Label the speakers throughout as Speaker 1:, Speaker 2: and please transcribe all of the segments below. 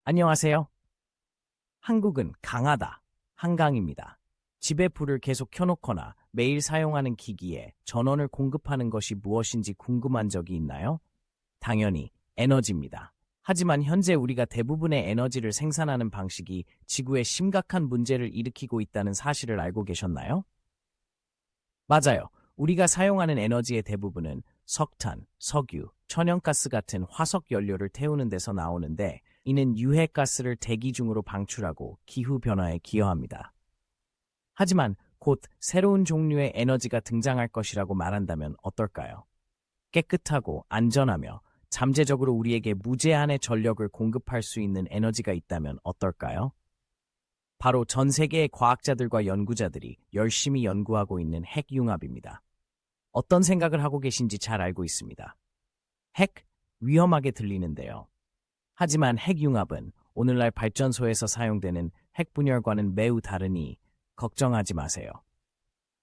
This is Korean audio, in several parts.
Speaker 1: 안녕하세요. 한국은 강하다. 한강입니다. 집에 불을 계속 켜놓거나 매일 사용하는 기기에 전원을 공급하는 것이 무엇인지 궁금한 적이 있나요? 당연히 에너지입니다. 하지만 현재 우리가 대부분의 에너지를 생산하는 방식이 지구에 심각한 문제를 일으키고 있다는 사실을 알고 계셨나요? 맞아요. 우리가 사용하는 에너지의 대부분은 석탄, 석유, 천연가스 같은 화석 연료를 태우는 데서 나오는데 이는 유해가스를 대기 중으로 방출하고 기후변화에 기여합니다. 하지만 곧 새로운 종류의 에너지가 등장할 것이라고 말한다면 어떨까요? 깨끗하고 안전하며 잠재적으로 우리에게 무제한의 전력을 공급할 수 있는 에너지가 있다면 어떨까요? 바로 전 세계의 과학자들과 연구자들이 열심히 연구하고 있는 핵융합입니다. 어떤 생각을 하고 계신지 잘 알고 있습니다. 핵? 위험하게 들리는데요. 하지만 핵융합은 오늘날 발전소에서 사용되는 핵분열과는 매우 다르니 걱정하지 마세요.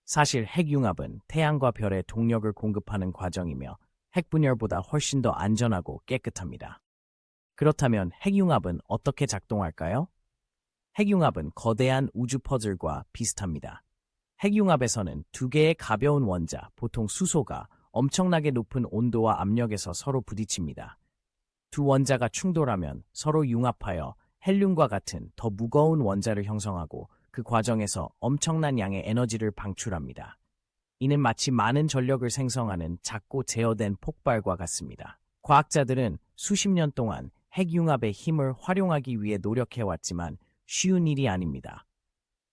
Speaker 1: 사실 핵융합은 태양과 별에 동력을 공급하는 과정이며 핵분열보다 훨씬 더 안전하고 깨끗합니다. 그렇다면 핵융합은 어떻게 작동할까요? 핵융합은 거대한 우주 퍼즐과 비슷합니다. 핵융합에서는 두 개의 가벼운 원자, 보통 수소가 엄청나게 높은 온도와 압력에서 서로 부딪힙니다. 두 원자가 충돌하면 서로 융합하여 헬륨과 같은 더 무거운 원자를 형성하고 그 과정에서 엄청난 양의 에너지를 방출합니다. 이는 마치 많은 전력을 생성하는 작고 제어된 폭발과 같습니다. 과학자들은 수십 년 동안 핵융합의 힘을 활용하기 위해 노력해왔지만 쉬운 일이 아닙니다.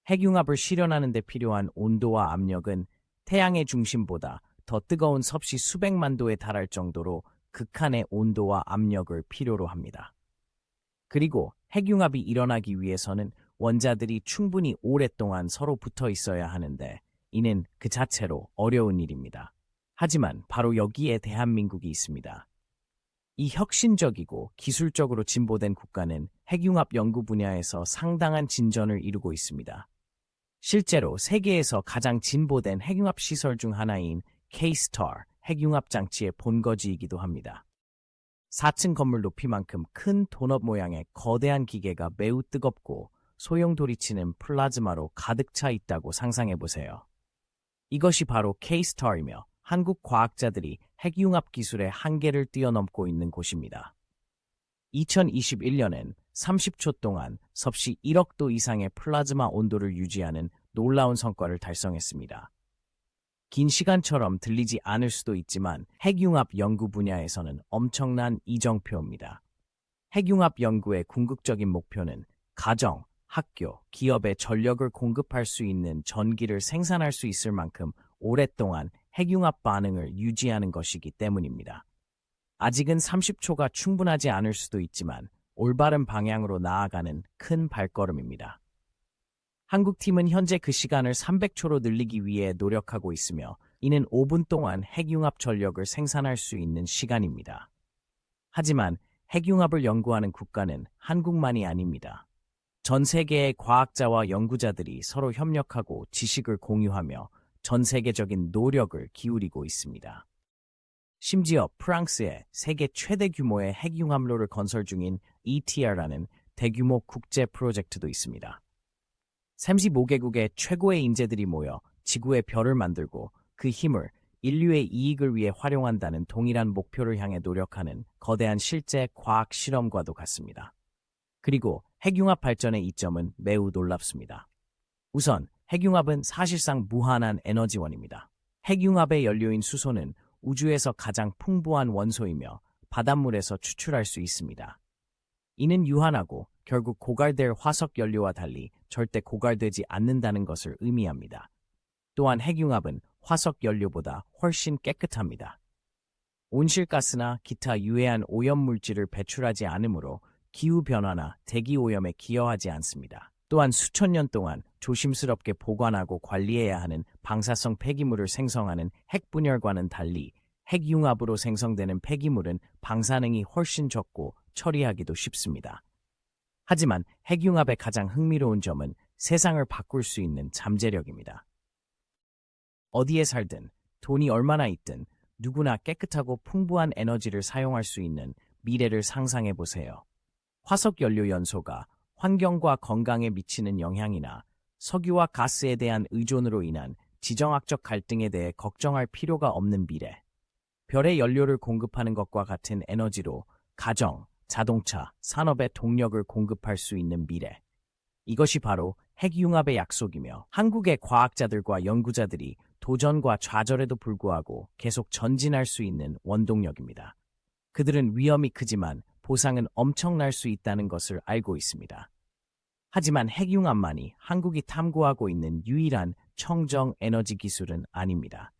Speaker 1: 핵융합을 실현하는 데 필요한 온도와 압력은 태양의 중심보다 더 뜨거운 섭씨 수백만 도에 달할 정도로 극한의 온도와 압력을 필요로 합니다. 그리고 핵융합이 일어나기 위해서는 원자들이 충분히 오랫동안 서로 붙어 있어야 하는데 이는 그 자체로 어려운 일입니다. 하지만 바로 여기에 대한민국이 있습니다. 이 혁신적이고 기술적으로 진보된 국가는 핵융합 연구 분야에서 상당한 진전을 이루고 있습니다. 실제로 세계에서 가장 진보된 핵융합 시설 중 하나인 K-STAR 핵융합 장치의 본거지이기도 합니다. 4층 건물 높이만큼 큰 도넛 모양의 거대한 기계가 매우 뜨겁고 소용돌이치는 플라즈마로 가득 차 있다고 상상해보세요. 이것이 바로 K-STAR이며 한국 과학자들이 핵융합 기술의 한계를 뛰어넘고 있는 곳입니다. 2021년엔 30초 동안 섭씨 1억 도 이상의 플라즈마 온도를 유지하는 놀라운 성과를 달성했습니다. 긴 시간처럼 들리지 않을 수도 있지만 핵융합 연구 분야에서는 엄청난 이정표입니다. 핵융합 연구의 궁극적인 목표는 가정, 학교, 기업에 전력을 공급할 수 있는 전기를 생산할 수 있을 만큼 오랫동안 핵융합 반응을 유지하는 것이기 때문입니다. 아직은 30초가 충분하지 않을 수도 있지만 올바른 방향으로 나아가는 큰 발걸음입니다. 한국팀은 현재 그 시간을 300초로 늘리기 위해 노력하고 있으며 이는 5분 동안 핵융합 전력을 생산할 수 있는 시간입니다. 하지만 핵융합을 연구하는 국가는 한국만이 아닙니다. 전 세계의 과학자와 연구자들이 서로 협력하고 지식을 공유하며 전 세계적인 노력을 기울이고 있습니다. 심지어 프랑스에 세계 최대 규모의 핵융합로를 건설 중인 ETR라는 대규모 국제 프로젝트도 있습니다. 35개국의 최고의 인재들이 모여 지구의 별을 만들고 그 힘을 인류의 이익을 위해 활용한다는 동일한 목표를 향해 노력하는 거대한 실제 과학 실험과도 같습니다. 그리고 핵융합 발전의 이점은 매우 놀랍습니다. 우선 핵융합은 사실상 무한한 에너지원입니다. 핵융합의 연료인 수소는 우주에서 가장 풍부한 원소이며 바닷물에서 추출할 수 있습니다. 이는 유한하고 결국 고갈될 화석 연료와 달리 절대 고갈되지 않는다는 것을 의미합니다. 또한 핵융합은 화석 연료보다 훨씬 깨끗합니다. 온실가스나 기타 유해한 오염물질을 배출하지 않으므로 기후변화나 대기오염에 기여하지 않습니다. 또한 수천 년 동안 조심스럽게 보관하고 관리해야 하는 방사성 폐기물을 생성하는 핵분열과는 달리 핵융합으로 생성되는 폐기물은 방사능이 훨씬 적고 처리하기도 쉽습니다. 하지만 핵융합의 가장 흥미로운 점은 세상을 바꿀 수 있는 잠재력입니다. 어디에 살든, 돈이 얼마나 있든 누구나 깨끗하고 풍부한 에너지를 사용할 수 있는 미래를 상상해 보세요. 화석 연료 연소가 환경과 건강에 미치는 영향이나 석유와 가스에 대한 의존으로 인한 지정학적 갈등에 대해 걱정할 필요가 없는 미래. 별의 연료를 공급하는 것과 같은 에너지로 가정, 자동차, 산업에 동력을 공급할 수 있는 미래. 이것이 바로 핵융합의 약속이며 한국의 과학자들과 연구자들이 도전과 좌절에도 불구하고 계속 전진할 수 있는 원동력입니다. 그들은 위험이 크지만 보상은 엄청날 수 있다는 것을 알고 있습니다. 하지만 핵융합만이 한국이 탐구하고 있는 유일한 청정 에너지 기술은 아닙니다.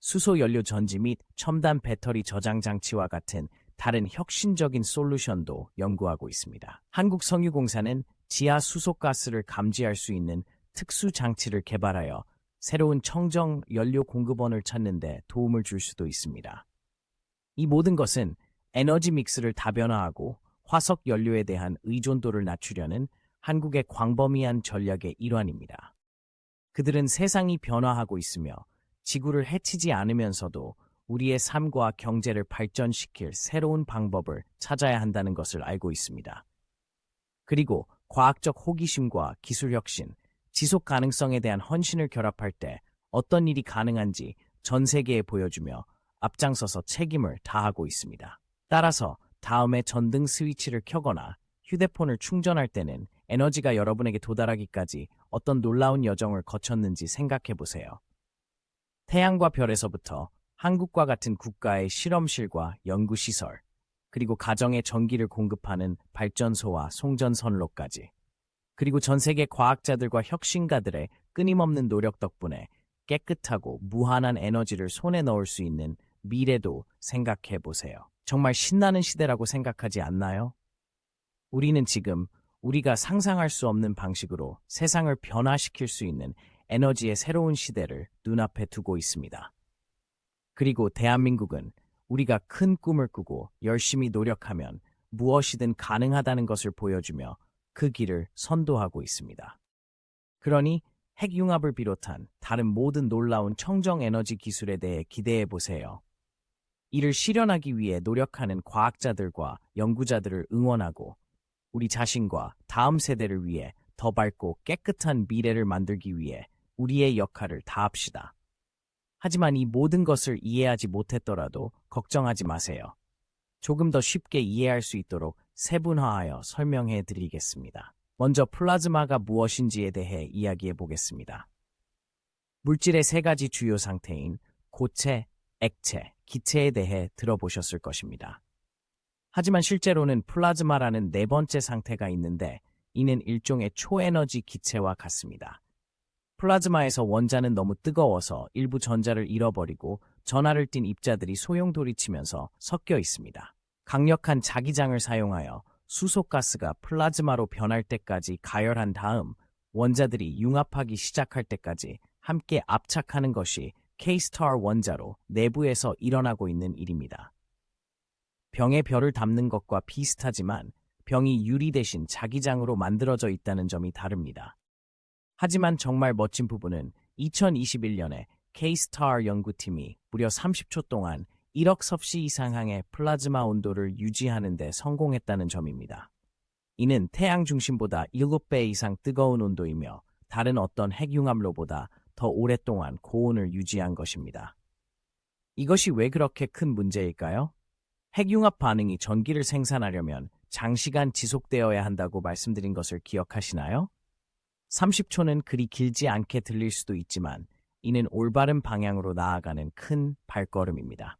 Speaker 1: 수소 연료 전지 및 첨단 배터리 저장 장치와 같은 다른 혁신적인 솔루션도 연구하고 있습니다. 한국석유공사는 지하 수소가스를 감지할 수 있는 특수 장치를 개발하여 새로운 청정 연료 공급원을 찾는 데 도움을 줄 수도 있습니다. 이 모든 것은 에너지 믹스를 다변화하고 화석 연료에 대한 의존도를 낮추려는 한국의 광범위한 전략의 일환입니다. 그들은 세상이 변화하고 있으며 지구를 해치지 않으면서도 우리의 삶과 경제를 발전시킬 새로운 방법을 찾아야 한다는 것을 알고 있습니다. 그리고 과학적 호기심과 기술 혁신, 지속 가능성에 대한 헌신을 결합할 때 어떤 일이 가능한지 전 세계에 보여주며 앞장서서 책임을 다하고 있습니다. 따라서 다음에 전등 스위치를 켜거나 휴대폰을 충전할 때는 에너지가 여러분에게 도달하기까지 어떤 놀라운 여정을 거쳤는지 생각해 보세요. 태양과 별에서부터 한국과 같은 국가의 실험실과 연구시설, 그리고 가정에 전기를 공급하는 발전소와 송전선로까지, 그리고 전 세계 과학자들과 혁신가들의 끊임없는 노력 덕분에 깨끗하고 무한한 에너지를 손에 넣을 수 있는 미래도 생각해 보세요. 정말 신나는 시대라고 생각하지 않나요? 우리는 지금 우리가 상상할 수 없는 방식으로 세상을 변화시킬 수 있는 에너지의 새로운 시대를 눈앞에 두고 있습니다. 그리고 대한민국은 우리가 큰 꿈을 꾸고 열심히 노력하면 무엇이든 가능하다는 것을 보여주며 그 길을 선도하고 있습니다. 그러니 핵융합을 비롯한 다른 모든 놀라운 청정 에너지 기술에 대해 기대해 보세요. 이를 실현하기 위해 노력하는 과학자들과 연구자들을 응원하고 우리 자신과 다음 세대를 위해 더 밝고 깨끗한 미래를 만들기 위해 우리의 역할을 다합시다. 하지만 이 모든 것을 이해하지 못했더라도 걱정하지 마세요. 조금 더 쉽게 이해할 수 있도록 세분화하여 설명해 드리겠습니다. 먼저 플라즈마가 무엇인지에 대해 이야기해 보겠습니다. 물질의 세 가지 주요 상태인 고체, 액체, 기체에 대해 들어보셨을 것입니다. 하지만 실제로는 플라즈마라는 네 번째 상태가 있는데 이는 일종의 초에너지 기체와 같습니다. 플라즈마에서 원자는 너무 뜨거워서 일부 전자를 잃어버리고 전하를 띤 입자들이 소용돌이치면서 섞여 있습니다. 강력한 자기장을 사용하여 수소가스가 플라즈마로 변할 때까지 가열한 다음 원자들이 융합하기 시작할 때까지 함께 압착하는 것이 K-스타 원자로 내부에서 일어나고 있는 일입니다. 병에 별을 담는 것과 비슷하지만 병이 유리 대신 자기장으로 만들어져 있다는 점이 다릅니다. 하지만 정말 멋진 부분은 2021년에 K-스타 연구팀이 무려 30초 동안 1억 섭씨 이상의 플라즈마 온도를 유지하는 데 성공했다는 점입니다. 이는 태양 중심보다 7배 이상 뜨거운 온도이며 다른 어떤 핵융합로보다 더 오랫동안 고온을 유지한 것입니다. 이것이 왜 그렇게 큰 문제일까요? 핵융합 반응이 전기를 생산하려면 장시간 지속되어야 한다고 말씀드린 것을 기억하시나요? 30초는 그리 길지 않게 들릴 수도 있지만 이는 올바른 방향으로 나아가는 큰 발걸음입니다.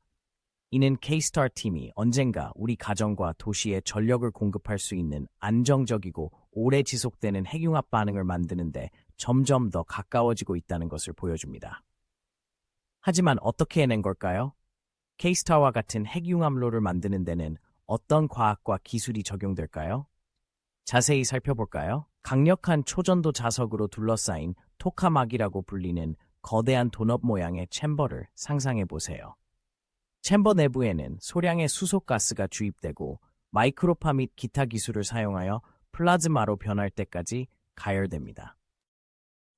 Speaker 1: 이는 K-스타 팀이 언젠가 우리 가정과 도시에 전력을 공급할 수 있는 안정적이고 오래 지속되는 핵융합 반응을 만드는데 점점 더 가까워지고 있다는 것을 보여줍니다. 하지만 어떻게 해낸 걸까요? K-스타와 같은 핵융합로를 만드는 데는 어떤 과학과 기술이 적용될까요? 자세히 살펴볼까요? 강력한 초전도 자석으로 둘러싸인 토카막이라고 불리는 거대한 도넛 모양의 챔버를 상상해 보세요. 챔버 내부에는 소량의 수소가스가 주입되고 마이크로파 및 기타 기술을 사용하여 플라즈마로 변할 때까지 가열됩니다.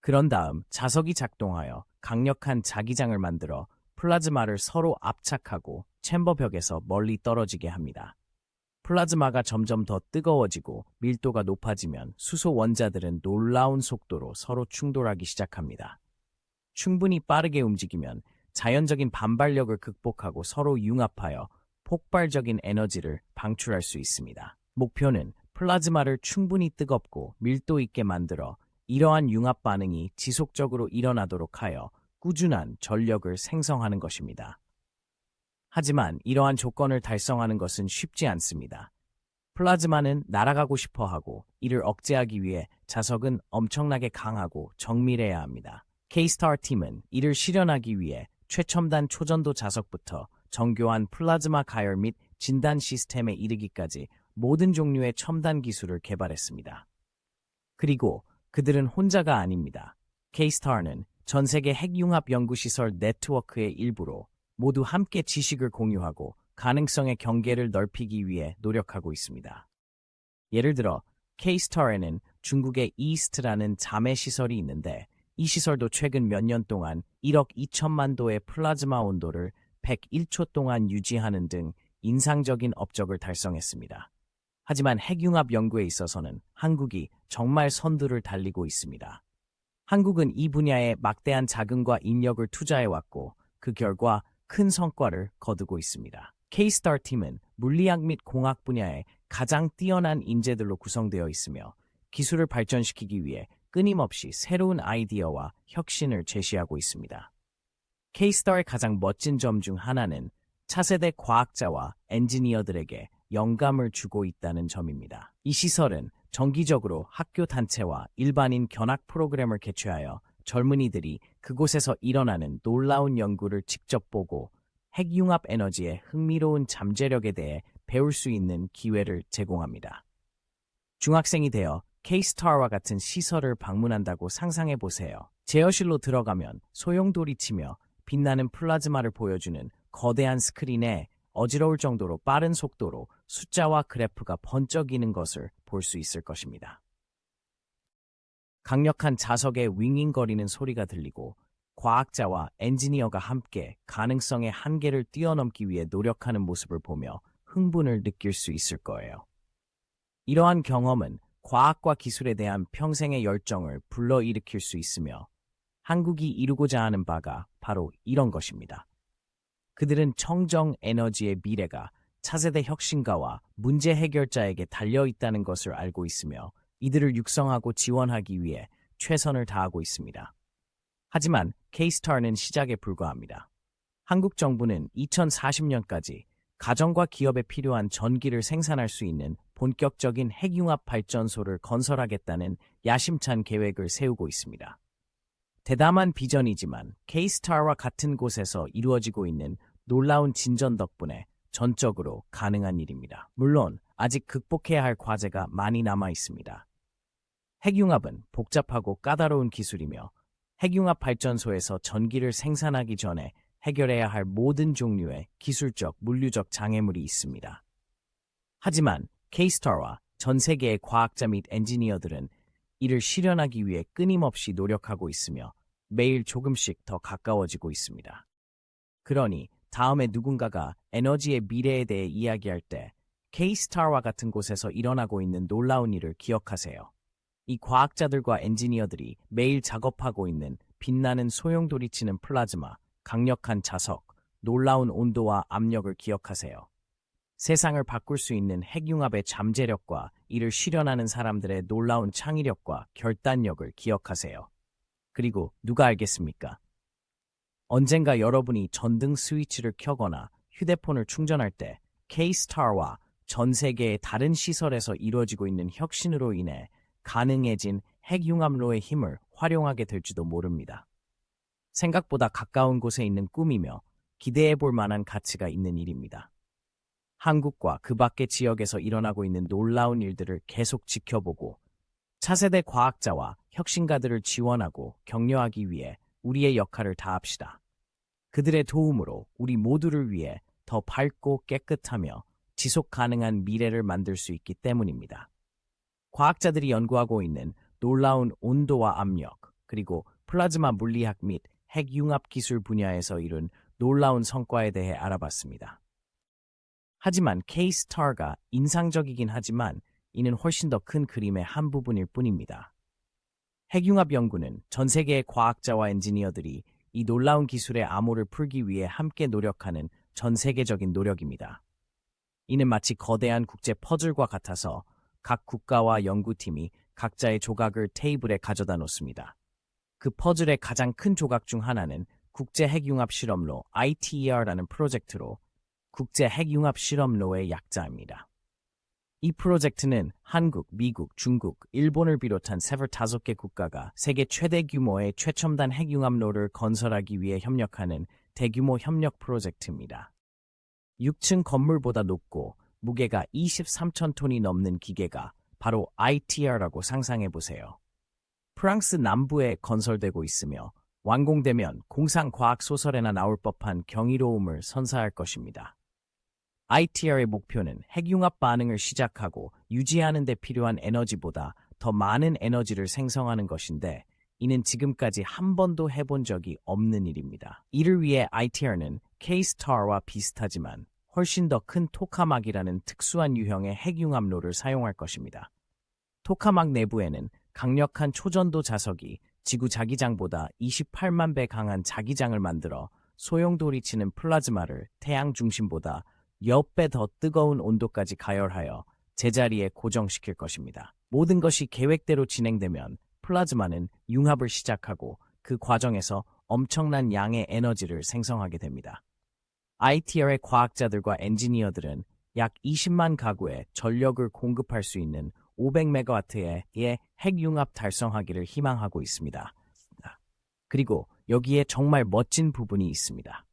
Speaker 1: 그런 다음 자석이 작동하여 강력한 자기장을 만들어 플라즈마를 서로 압착하고 챔버 벽에서 멀리 떨어지게 합니다. 플라즈마가 점점 더 뜨거워지고 밀도가 높아지면 수소 원자들은 놀라운 속도로 서로 충돌하기 시작합니다. 충분히 빠르게 움직이면 자연적인 반발력을 극복하고 서로 융합하여 폭발적인 에너지를 방출할 수 있습니다. 목표는 플라즈마를 충분히 뜨겁고 밀도 있게 만들어 이러한 융합 반응이 지속적으로 일어나도록 하여 꾸준한 전력을 생성하는 것입니다. 하지만 이러한 조건을 달성하는 것은 쉽지 않습니다. 플라즈마는 날아가고 싶어 하고 이를 억제하기 위해 자석은 엄청나게 강하고 정밀해야 합니다. K-STAR 팀은 이를 실현하기 위해 최첨단 초전도 자석부터 정교한 플라즈마 가열 및 진단 시스템에 이르기까지 모든 종류의 첨단 기술을 개발했습니다. 그리고 그들은 혼자가 아닙니다. K-STAR는 전 세계 핵융합 연구시설 네트워크의 일부로 모두 함께 지식을 공유하고 가능성의 경계를 넓히기 위해 노력하고 있습니다. 예를 들어 K-STAR에는 중국의 이스트라는 자매 시설이 있는데 이 시설도 최근 몇 년 동안 1억 2천만 도의 플라즈마 온도를 101초 동안 유지하는 등 인상적인 업적을 달성했습니다. 하지만 핵융합 연구에 있어서는 한국이 정말 선두를 달리고 있습니다. 한국은 이 분야에 막대한 자금과 인력을 투자해왔고 그 결과 큰 성과를 거두고 있습니다. K-STAR 팀은 물리학 및 공학 분야에 가장 뛰어난 인재들로 구성되어 있으며 기술을 발전시키기 위해 끊임없이 새로운 아이디어와 혁신을 제시하고 있습니다. K-STAR의 가장 멋진 점 중 하나는 차세대 과학자와 엔지니어들에게 영감을 주고 있다는 점입니다. 이 시설은 정기적으로 학교 단체와 일반인 견학 프로그램을 개최하여 젊은이들이 그곳에서 일어나는 놀라운 연구를 직접 보고 핵융합 에너지의 흥미로운 잠재력에 대해 배울 수 있는 기회를 제공합니다. 중학생이 되어 K-STAR와 같은 시설을 방문한다고 상상해 보세요. 제어실로 들어가면 소용돌이 치며 빛나는 플라즈마를 보여주는 거대한 스크린에 어지러울 정도로 빠른 속도로 숫자와 그래프가 번쩍이는 것을 볼 수 있을 것입니다. 강력한 자석의 윙윙거리는 소리가 들리고 과학자와 엔지니어가 함께 가능성의 한계를 뛰어넘기 위해 노력하는 모습을 보며 흥분을 느낄 수 있을 거예요. 이러한 경험은 과학과 기술에 대한 평생의 열정을 불러일으킬 수 있으며 한국이 이루고자 하는 바가 바로 이런 것입니다. 그들은 청정 에너지의 미래가 차세대 혁신가와 문제 해결자에게 달려있다는 것을 알고 있으며 이들을 육성하고 지원하기 위해 최선을 다하고 있습니다. 하지만 K-STAR는 시작에 불과합니다. 한국 정부는 2040년까지 가정과 기업에 필요한 전기를 생산할 수 있는 본격적인 핵융합 발전소를 건설하겠다는 야심찬 계획을 세우고 있습니다. 대담한 비전이지만 K-STAR와 같은 곳에서 이루어지고 있는 놀라운 진전 덕분에 전적으로 가능한 일입니다. 물론 아직 극복해야 할 과제가 많이 남아 있습니다. 핵융합은 복잡하고 까다로운 기술이며 핵융합 발전소에서 전기를 생산하기 전에 해결해야 할 모든 종류의 기술적, 물리적 장애물이 있습니다. 하지만 K-STAR와 전 세계의 과학자 및 엔지니어들은 이를 실현하기 위해 끊임없이 노력하고 있으며 매일 조금씩 더 가까워지고 있습니다. 그러니 다음에 누군가가 에너지의 미래에 대해 이야기할 때 K-STAR와 같은 곳에서 일어나고 있는 놀라운 일을 기억하세요. 이 과학자들과 엔지니어들이 매일 작업하고 있는 빛나는 소용돌이치는 플라즈마, 강력한 자석, 놀라운 온도와 압력을 기억하세요. 세상을 바꿀 수 있는 핵융합의 잠재력과 이를 실현하는 사람들의 놀라운 창의력과 결단력을 기억하세요. 그리고 누가 알겠습니까? 언젠가 여러분이 전등 스위치를 켜거나 휴대폰을 충전할 때 K-STAR와 전 세계의 다른 시설에서 이루어지고 있는 혁신으로 인해 가능해진 핵융합로의 힘을 활용하게 될지도 모릅니다. 생각보다 가까운 곳에 있는 꿈이며 기대해 볼 만한 가치가 있는 일입니다. 한국과 그 밖의 지역에서 일어나고 있는 놀라운 일들을 계속 지켜보고 차세대 과학자와 혁신가들을 지원하고 격려하기 위해 우리의 역할을 다합시다. 그들의 도움으로 우리 모두를 위해 더 밝고 깨끗하며 지속 가능한 미래를 만들 수 있기 때문입니다. 과학자들이 연구하고 있는 놀라운 온도와 압력, 그리고 플라즈마 물리학 및 핵융합 기술 분야에서 이룬 놀라운 성과에 대해 알아봤습니다. 하지만 K-STAR가 인상적이긴 하지만 이는 훨씬 더 큰 그림의 한 부분일 뿐입니다. 핵융합 연구는 전 세계의 과학자와 엔지니어들이 이 놀라운 기술의 암호를 풀기 위해 함께 노력하는 전 세계적인 노력입니다. 이는 마치 거대한 국제 퍼즐과 같아서 각 국가와 연구팀이 각자의 조각을 테이블에 가져다 놓습니다. 그 퍼즐의 가장 큰 조각 중 하나는 국제 핵융합 실험로 ITER라는 프로젝트로 국제 핵융합 실험로의 약자입니다. 이 프로젝트는 한국, 미국, 중국, 일본을 비롯한 35개 국가가 세계 최대 규모의 최첨단 핵융합로를 건설하기 위해 협력하는 대규모 협력 프로젝트입니다. 6층 건물보다 높고 무게가 23,000톤이 넘는 기계가 바로 ITER라고 상상해보세요. 프랑스 남부에 건설되고 있으며 완공되면 공상과학 소설에나 나올 법한 경이로움을 선사할 것입니다. ITER의 목표는 핵융합 반응을 시작하고 유지하는 데 필요한 에너지보다 더 많은 에너지를 생성하는 것인데 이는 지금까지 한 번도 해본 적이 없는 일입니다. 이를 위해 ITER는 K-STAR와 비슷하지만 훨씬 더 큰 토카막이라는 특수한 유형의 핵융합로를 사용할 것입니다. 토카막 내부에는 강력한 초전도 자석이 지구 자기장보다 28만 배 강한 자기장을 만들어 소용돌이치는 플라즈마를 태양 중심보다 10배 더 뜨거운 온도까지 가열하여 제자리에 고정시킬 것입니다. 모든 것이 계획대로 진행되면 플라즈마는 융합을 시작하고 그 과정에서 엄청난 양의 에너지를 생성하게 됩니다. ITER의 과학자들과 엔지니어들은 약 20만 가구에 전력을 공급할 수 있는 500메가와트의 핵융합 달성하기를 희망하고 있습니다. 그리고 여기에 정말 멋진 부분이 있습니다.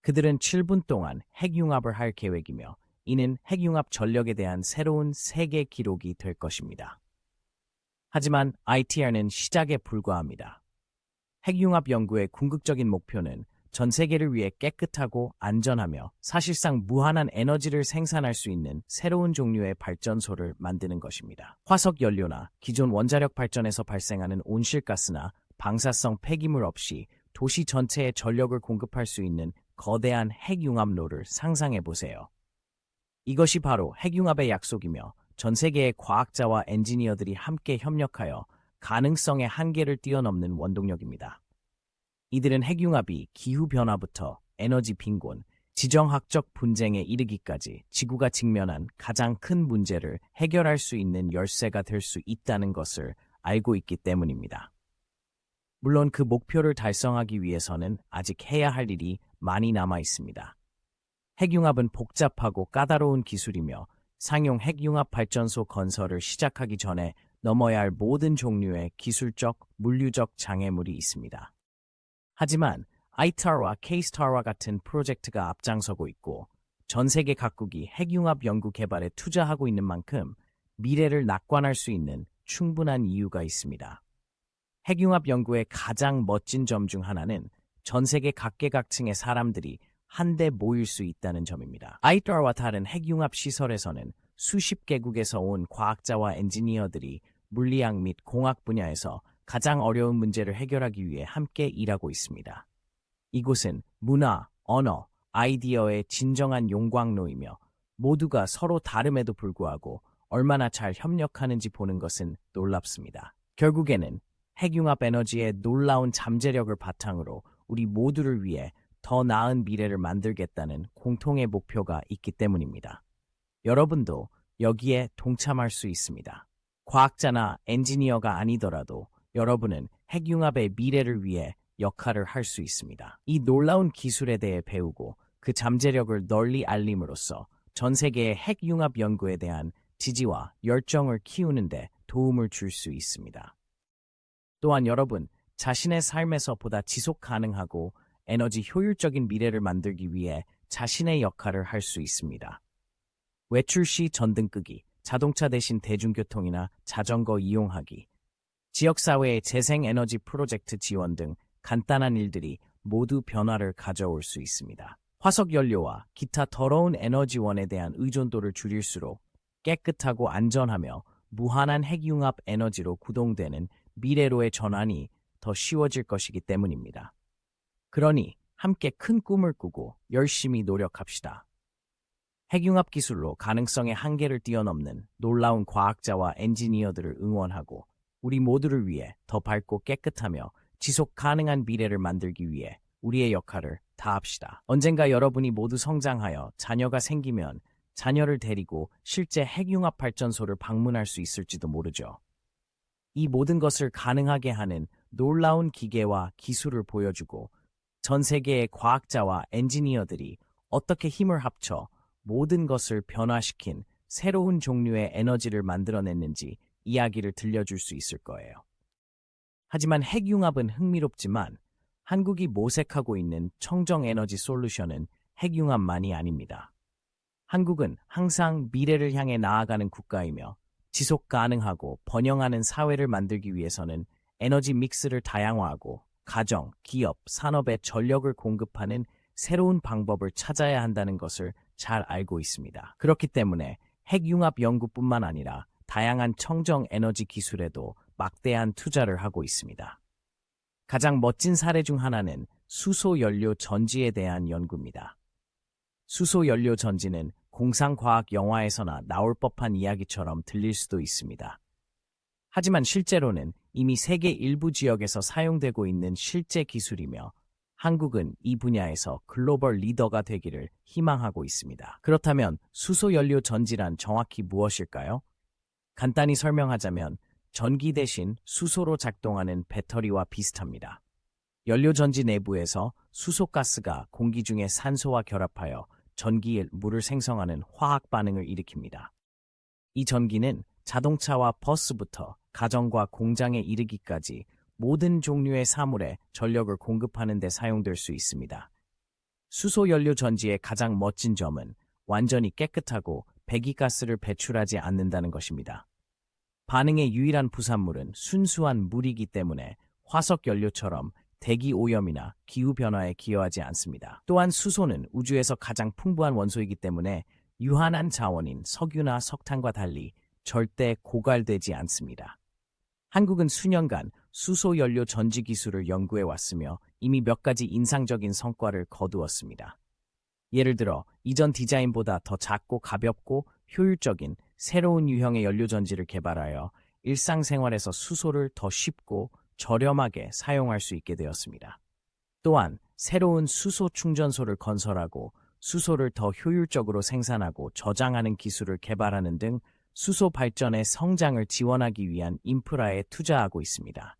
Speaker 1: 그들은 7분 동안 핵융합을 할 계획이며 이는 핵융합 전력에 대한 새로운 세계 기록이 될 것입니다. 하지만 ITER는 시작에 불과합니다. 핵융합 연구의 궁극적인 목표는 전 세계를 위해 깨끗하고 안전하며 사실상 무한한 에너지를 생산할 수 있는 새로운 종류의 발전소를 만드는 것입니다. 화석 연료나 기존 원자력 발전에서 발생하는 온실가스나 방사성 폐기물 없이 도시 전체에 전력을 공급할 수 있는 거대한 핵융합로를 상상해 보세요. 이것이 바로 핵융합의 약속이며 전 세계의 과학자와 엔지니어들이 함께 협력하여 가능성의 한계를 뛰어넘는 원동력입니다. 이들은 핵융합이 기후변화부터 에너지 빈곤, 지정학적 분쟁에 이르기까지 지구가 직면한 가장 큰 문제를 해결할 수 있는 열쇠가 될 수 있다는 것을 알고 있기 때문입니다. 물론 그 목표를 달성하기 위해서는 아직 해야 할 일이 많이 남아 있습니다. 핵융합은 복잡하고 까다로운 기술이며 상용 핵융합 발전소 건설을 시작하기 전에 넘어야 할 모든 종류의 기술적, 물리적 장애물이 있습니다. 하지만 ITER와 K-STAR와 같은 프로젝트가 앞장서고 있고 전 세계 각국이 핵융합 연구 개발에 투자하고 있는 만큼 미래를 낙관할 수 있는 충분한 이유가 있습니다. 핵융합 연구의 가장 멋진 점 중 하나는 전 세계 각계각층의 사람들이 한데 모일 수 있다는 점입니다. ITER와 다른 핵융합 시설에서는 수십 개국에서 온 과학자와 엔지니어들이 물리학 및 공학 분야에서 가장 어려운 문제를 해결하기 위해 함께 일하고 있습니다. 이곳은 문화, 언어, 아이디어의 진정한 용광로이며 모두가 서로 다름에도 불구하고 얼마나 잘 협력하는지 보는 것은 놀랍습니다. 결국에는 핵융합 에너지의 놀라운 잠재력을 바탕으로 우리 모두를 위해 더 나은 미래를 만들겠다는 공통의 목표가 있기 때문입니다. 여러분도 여기에 동참할 수 있습니다. 과학자나 엔지니어가 아니더라도 여러분은 핵융합의 미래를 위해 역할을 할 수 있습니다. 이 놀라운 기술에 대해 배우고 그 잠재력을 널리 알림으로써 전 세계의 핵융합 연구에 대한 지지와 열정을 키우는 데 도움을 줄 수 있습니다. 또한 여러분 자신의 삶에서 보다 지속 가능하고 에너지 효율적인 미래를 만들기 위해 자신의 역할을 할 수 있습니다. 외출 시 전등 끄기, 자동차 대신 대중교통이나 자전거 이용하기, 지역사회의 재생에너지 프로젝트 지원 등 간단한 일들이 모두 변화를 가져올 수 있습니다. 화석연료와 기타 더러운 에너지원에 대한 의존도를 줄일수록 깨끗하고 안전하며 무한한 핵융합 에너지로 구동되는 미래로의 전환이 더 쉬워질 것이기 때문입니다. 그러니 함께 큰 꿈을 꾸고 열심히 노력합시다. 핵융합 기술로 가능성의 한계를 뛰어넘는 놀라운 과학자와 엔지니어들을 응원하고 우리 모두를 위해 더 밝고 깨끗하며 지속 가능한 미래를 만들기 위해 우리의 역할을 다합시다. 언젠가 여러분이 모두 성장하여 자녀가 생기면 자녀를 데리고 실제 핵융합 발전소를 방문할 수 있을지도 모르죠. 이 모든 것을 가능하게 하는 놀라운 기계와 기술을 보여주고 전 세계의 과학자와 엔지니어들이 어떻게 힘을 합쳐 모든 것을 변화시킨 새로운 종류의 에너지를 만들어냈는지 이야기를 들려줄 수 있을 거예요. 하지만 핵융합은 흥미롭지만 한국이 모색하고 있는 청정에너지 솔루션은 핵융합만이 아닙니다. 한국은 항상 미래를 향해 나아가는 국가이며 지속 가능하고 번영하는 사회를 만들기 위해서는 에너지 믹스를 다양화하고 가정, 기업, 산업에 전력을 공급하는 새로운 방법을 찾아야 한다는 것을 잘 알고 있습니다. 그렇기 때문에 핵융합 연구뿐만 아니라 다양한 청정 에너지 기술에도 막대한 투자를 하고 있습니다. 가장 멋진 사례 중 하나는 수소 연료 전지에 대한 연구입니다. 수소 연료 전지는 공상과학 영화에서나 나올 법한 이야기처럼 들릴 수도 있습니다. 하지만 실제로는 이미 세계 일부 지역에서 사용되고 있는 실제 기술이며 한국은 이 분야에서 글로벌 리더가 되기를 희망하고 있습니다. 그렇다면 수소 연료 전지란 정확히 무엇일까요? 간단히 설명하자면 전기 대신 수소로 작동하는 배터리와 비슷합니다. 연료 전지 내부에서 수소가스가 공기 중에 산소와 결합하여 전기에 물을 생성하는 화학 반응을 일으킵니다. 이 전기는 자동차와 버스부터 가정과 공장에 이르기까지 모든 종류의 사물에 전력을 공급하는 데 사용될 수 있습니다. 수소 연료 전지의 가장 멋진 점은 완전히 깨끗하고 배기가스를 배출하지 않는다는 것입니다. 반응의 유일한 부산물은 순수한 물이기 때문에 화석 연료처럼 대기 오염이나 기후변화에 기여하지 않습니다. 또한 수소는 우주에서 가장 풍부한 원소이기 때문에 유한한 자원인 석유나 석탄과 달리 절대 고갈되지 않습니다. 한국은 수년간 수소 연료 전지 기술을 연구해 왔으며 이미 몇 가지 인상적인 성과를 거두었습니다. 예를 들어 이전 디자인보다 더 작고 가볍고 효율적인 새로운 유형의 연료 전지를 개발하여 일상생활에서 수소를 더 쉽고 저렴하게 사용할 수 있게 되었습니다. 또한 새로운 수소 충전소를 건설하고 수소를 더 효율적으로 생산하고 저장하는 기술을 개발하는 등 수소 발전의 성장을 지원하기 위한 인프라에 투자하고 있습니다.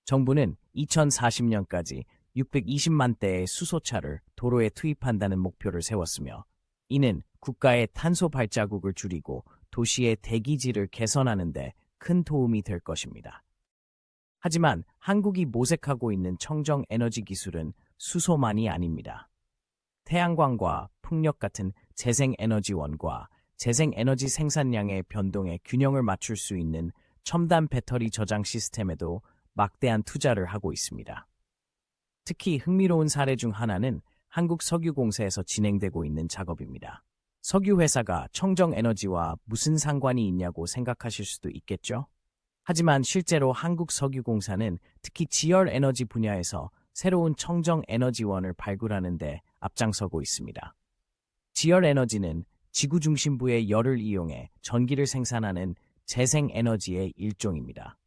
Speaker 1: 정부는 2040년까지 620만 대의 수소차를 도로에 투입한다는 목표를 세웠으며 이는 국가의 탄소 발자국을 줄이고 도시의 대기질을 개선하는 데 큰 도움이 될 것입니다. 하지만 한국이 모색하고 있는 청정 에너지 기술은 수소만이 아닙니다. 태양광과 풍력 같은 재생에너지원과 재생에너지 생산량의 변동에 균형을 맞출 수 있는 첨단 배터리 저장 시스템에도 막대한 투자를 하고 있습니다. 특히 흥미로운 사례 중 하나는 한국석유공사에서 진행되고 있는 작업입니다. 석유회사가 청정에너지와 무슨 상관이 있냐고 생각하실 수도 있겠죠? 하지만 실제로 한국석유공사는 특히 지열에너지 분야에서 새로운 청정에너지원을 발굴하는 데 앞장서고 있습니다. 지열에너지는 지구 중심부의 열을 이용해 전기를 생산하는 재생에너지의 일종입니다.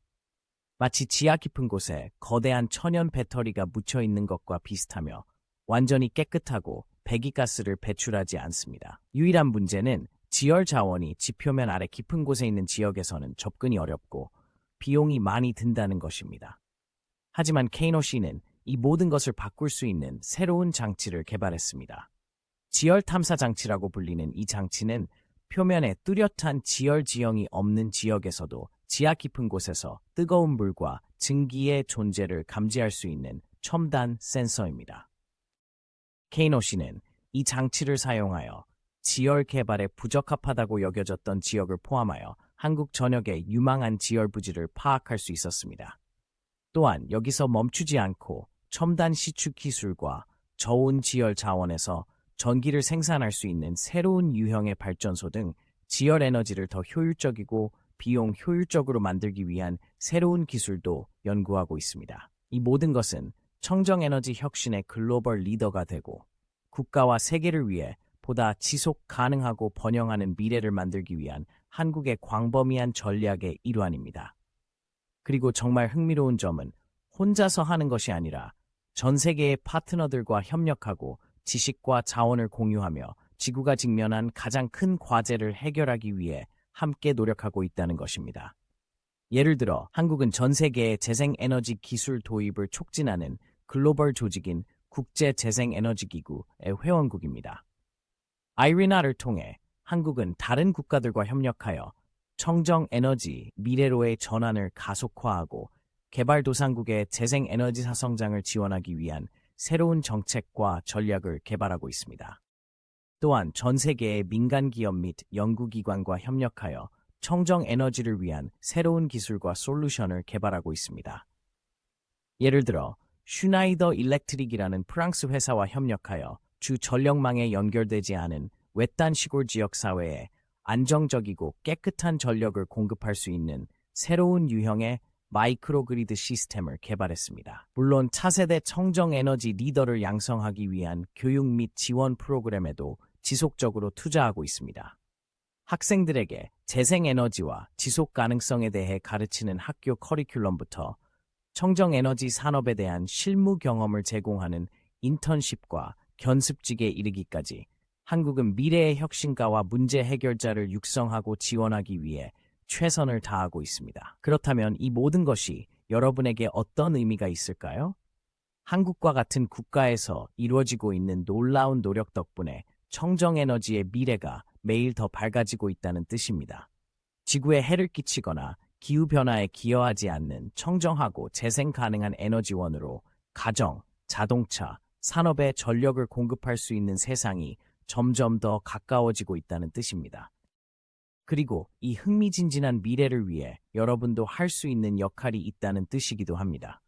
Speaker 1: 마치 지하 깊은 곳에 거대한 천연 배터리가 묻혀 있는 것과 비슷하며 완전히 깨끗하고 배기가스를 배출하지 않습니다. 유일한 문제는 지열 자원이 지표면 아래 깊은 곳에 있는 지역에서는 접근이 어렵고 비용이 많이 든다는 것입니다. 하지만 케이노시는 이 모든 것을 바꿀 수 있는 새로운 장치를 개발했습니다. 지열 탐사 장치라고 불리는 이 장치는 표면에 뚜렷한 지열 지형이 없는 지역에서도 지하 깊은 곳에서 뜨거운 물과 증기의 존재를 감지할 수 있는 첨단 센서입니다. 케이노시는 이 장치를 사용하여 지열 개발에 부적합하다고 여겨졌던 지역을 포함하여 한국 전역의 유망한 지열 부지를 파악할 수 있었습니다. 또한 여기서 멈추지 않고 첨단 시축 기술과 저온 지열 자원에서 전기를 생산할 수 있는 새로운 유형의 발전소 등 지열 에너지를 더 효율적이고 비용 효율적으로 만들기 위한 새로운 기술도 연구하고 있습니다. 이 모든 것은 청정에너지 혁신의 글로벌 리더가 되고 국가와 세계를 위해 보다 지속 가능하고 번영하는 미래를 만들기 위한 한국의 광범위한 전략의 일환입니다. 그리고 정말 흥미로운 점은 혼자서 하는 것이 아니라 전 세계의 파트너들과 협력하고 지식과 자원을 공유하며 지구가 직면한 가장 큰 과제를 해결하기 위해 함께 노력하고 있다는 것입니다. 예를 들어 한국은 전 세계의 재생에너지 기술 도입을 촉진하는 글로벌 조직인 국제재생에너지기구의 회원국입니다. 아이리나를 통해 한국은 다른 국가들과 협력하여 청정에너지 미래로의 전환을 가속화하고 개발도상국의 재생에너지사 성장을 지원하기 위한 새로운 정책과 전략을 개발하고 있습니다. 또한 전 세계의 민간기업 및 연구기관과 협력하여 청정에너지를 위한 새로운 기술과 솔루션을 개발하고 있습니다. 예를 들어 슈나이더 일렉트릭이라는 프랑스 회사와 협력하여 주 전력망에 연결되지 않은 외딴 시골 지역 사회에 안정적이고 깨끗한 전력을 공급할 수 있는 새로운 유형의 마이크로그리드 시스템을 개발했습니다. 물론 차세대 청정에너지 리더를 양성하기 위한 교육 및 지원 프로그램에도 지속적으로 투자하고 있습니다. 학생들에게 재생에너지와 지속 가능성에 대해 가르치는 학교 커리큘럼부터 청정에너지 산업에 대한 실무 경험을 제공하는 인턴십과 견습직에 이르기까지 한국은 미래의 혁신가와 문제 해결자를 육성하고 지원하기 위해 최선을 다하고 있습니다. 그렇다면 이 모든 것이 여러분에게 어떤 의미가 있을까요? 한국과 같은 국가에서 이루어지고 있는 놀라운 노력 덕분에 청정에너지의 미래가 매일 더 밝아지고 있다는 뜻입니다. 지구에 해를 끼치거나 기후변화에 기여하지 않는 청정하고 재생 가능한 에너지원으로 가정, 자동차, 산업에 전력을 공급할 수 있는 세상이 점점 더 가까워지고 있다는 뜻입니다. 그리고 이 흥미진진한 미래를 위해 여러분도 할 수 있는 역할이 있다는 뜻이기도 합니다.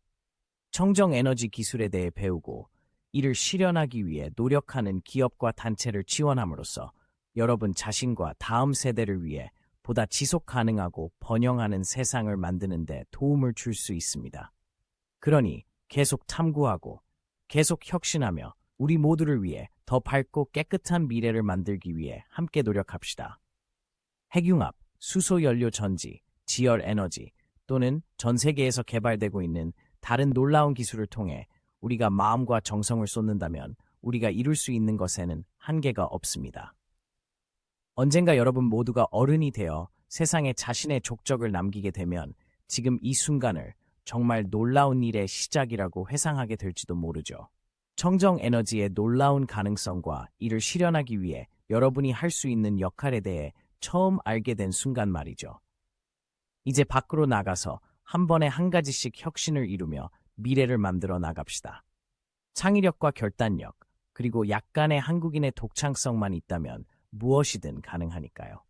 Speaker 1: 청정에너지 기술에 대해 배우고 이를 실현하기 위해 노력하는 기업과 단체를 지원함으로써 여러분 자신과 다음 세대를 위해 보다 지속 가능하고 번영하는 세상을 만드는 데 도움을 줄 수 있습니다. 그러니 계속 탐구하고 계속 혁신하며 우리 모두를 위해 더 밝고 깨끗한 미래를 만들기 위해 함께 노력합시다. 핵융합, 수소연료 전지, 지열에너지 또는 전 세계에서 개발되고 있는 다른 놀라운 기술을 통해 우리가 마음과 정성을 쏟는다면 우리가 이룰 수 있는 것에는 한계가 없습니다. 언젠가 여러분 모두가 어른이 되어 세상에 자신의 족적을 남기게 되면 지금 이 순간을 정말 놀라운 일의 시작이라고 회상하게 될지도 모르죠. 청정에너지의 놀라운 가능성과 이를 실현하기 위해 여러분이 할 수 있는 역할에 대해 처음 알게 된 순간 말이죠. 이제 밖으로 나가서 한 번에 한 가지씩 혁신을 이루며 미래를 만들어 나갑시다. 창의력과 결단력, 그리고 약간의 한국인의 독창성만 있다면 무엇이든 가능하니까요.